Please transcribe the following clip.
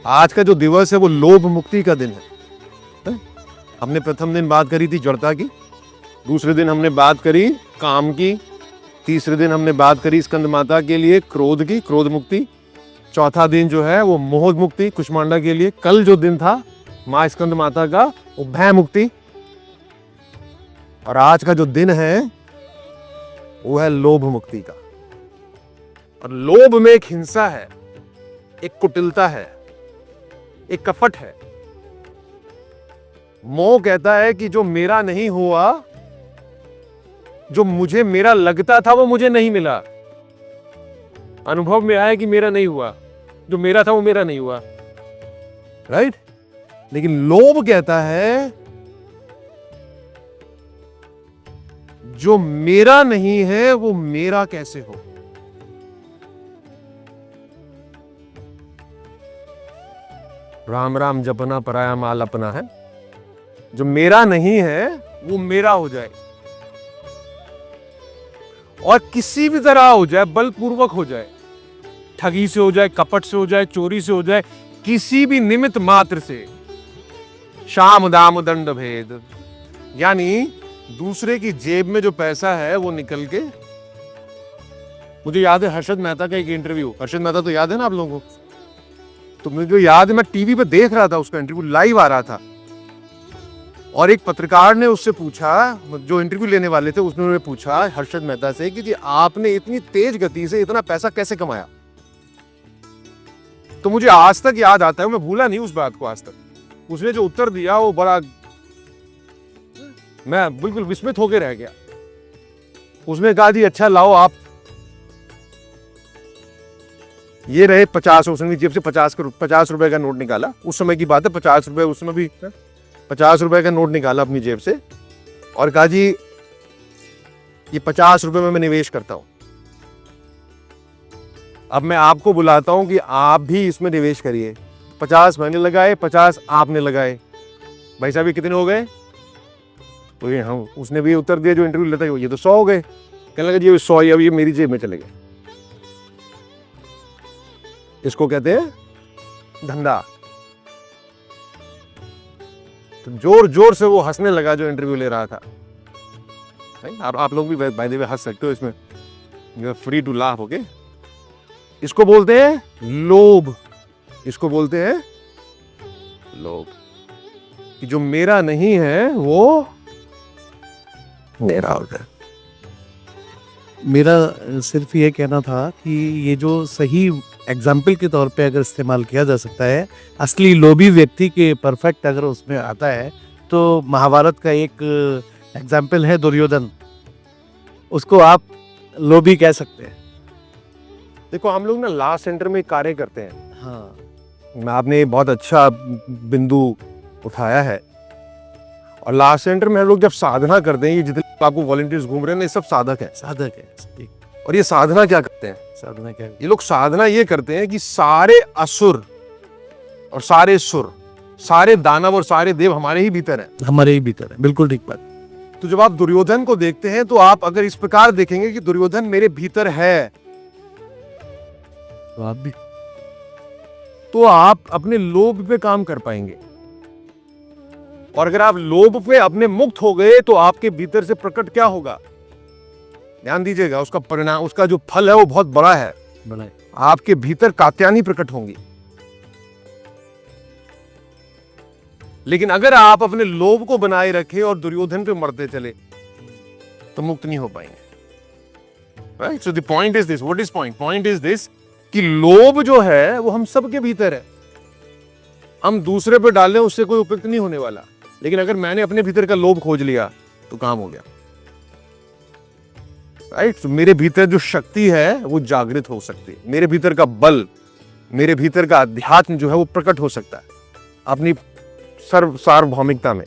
आज का जो दिवस है वो लोभ मुक्ति का दिन है। हमने प्रथम दिन बात करी थी जड़ता की, दूसरे दिन हमने बात करी काम की, तीसरे दिन हमने बात करी स्कंद माता के लिए क्रोध की, क्रोध मुक्ति, चौथा दिन जो है वो मोह मुक्ति कुष्मांडा के लिए, कल जो दिन था माँ स्कंद माता का वो भय मुक्ति, और आज का जो दिन है वो है लोभ मुक्ति का। और लोभ में एक हिंसा है, एक कुटिलता है, एक कपट है। मोह कहता है कि जो मेरा नहीं हुआ, जो मुझे मेरा लगता था वो मुझे नहीं मिला, अनुभव में आया कि मेरा नहीं हुआ, जो मेरा था वो मेरा नहीं हुआ, राइट। लेकिन लोभ कहता है जो मेरा नहीं है वो मेरा कैसे हो। राम राम जपना पराया माल अपना है। जो मेरा नहीं है वो मेरा हो जाए, और किसी भी तरह हो जाए, बलपूर्वक हो जाए, ठगी से हो जाए, कपट से हो जाए, चोरी से हो जाए, किसी भी निमित्त मात्र से, शाम दाम दंड भेद, यानी दूसरे की जेब में जो पैसा है वो निकल के। मुझे याद है हर्षद मेहता का एक इंटरव्यू, हर्षद मेहता तो याद है ना आप लोगों को, तो मुझे याद है मैं टीवी पे देख रहा था, उसका इंटरव्यू लाइव आ रहा था, और एक पत्रकार ने उससे पूछा, जो इंटरव्यू लेने वाले थे उसने पूछा हर्षद मेहता से कि जी आपने इतनी तेज गति से इतना पैसा कैसे कमाया। तो मुझे आज तक याद आता है, मैं भूला नहीं उस बात को आज तक। उसने जो उत्तर दिया वो बड़ा, मैं बिल्कुल विस्मित होकर रह गया। उसने कहा जी अच्छा लाओ आप, ये रहे 50, उसने जेब से 50 रुपए का नोट निकाला, उस समय की बात है, 50 रुपए, उस समय भी 50 रुपए का नोट निकाला अपनी जेब से और कहा जी ये 50 रुपए में मैं निवेश करता हूं, अब मैं आपको बुलाता हूं कि आप भी इसमें निवेश करिए। 50 मैंने लगाए, 50 आपने लगाए, भाई साहब ये कितने हो गए? तो ये हम, उसने भी उत्तर दिया जो इंटरव्यू लेता है, ये तो 100 हो गए। कहने लगा जी ये 100 अब ये मेरी जेब में चले गए। इसको कहते हैं धंधा। तो जोर जोर से वो हंसने लगा जो इंटरव्यू ले रहा था। आप लोग भी बाय द वे हंस सकते हो इसमें, you are free to laugh, okay. इसको बोलते हैं लोभ, इसको बोलते हैं लोभ, कि जो मेरा नहीं है वो मेरा हो जाए। मेरा सिर्फ ये कहना था कि ये जो सही एग्जाम्पल के तौर पे अगर इस्तेमाल किया जा सकता है, असली लोभी व्यक्ति के परफेक्ट अगर उसमें आता है, तो महाभारत का एक एग्जाम्पल है दुर्योधन, उसको आप लोभी कह सकते हैं। देखो हम लोग ना लास्ट सेंटर में कार्य करते हैं। हाँ, आपने बहुत अच्छा बिंदु उठाया है, और लास्ट सेंटर में हम लोग जब साधना करते हैं, ये जितने आपको वॉलंटियर्स घूम रहे हैं ना, ये सब साधक है, साधक है। और ये साधना क्या करते हैं? साधना क्या है? ये लोग साधना ये करते हैं कि सारे असुर और सारे सुर, सारे दानव और सारे देव हमारे ही भीतर हैं, हमारे ही भीतर है। बिल्कुल ठीक बात। तो जब आप दुर्योधन को देखते हैं तो आप अगर इस प्रकार देखेंगे कि दुर्योधन मेरे भीतर है, तो आप भी, तो आप अपने लोभ पे काम कर पाएंगे। और अगर आप लोभ पे अपने मुक्त हो गए तो आपके भीतर से प्रकट क्या होगा? ध्यान दीजिएगा, उसका परिणाम, उसका जो फल है वो बहुत बड़ा है। बड़ा आपके भीतर कात्यायनी प्रकट होंगी। लेकिन अगर आप अपने लोभ को बनाए रखे और दुर्योधन पे मरते चले तो मुक्त नहीं हो पाएंगे। Right? So the point is this, what is point? Point is this कि लोभ जो है वो हम सबके भीतर है, हम दूसरे पे डालें उससे कोई उपयुक्त नहीं होने वाला। लेकिन अगर मैंने अपने भीतर का लोभ खोज लिया तो काम हो गया। राइट? तो मेरे भीतर जो शक्ति है वो जागृत हो सकती है, मेरे भीतर का बल, मेरे भीतर का अध्यात्म जो है वो प्रकट हो सकता है अपनी सार्वभौमिकता में।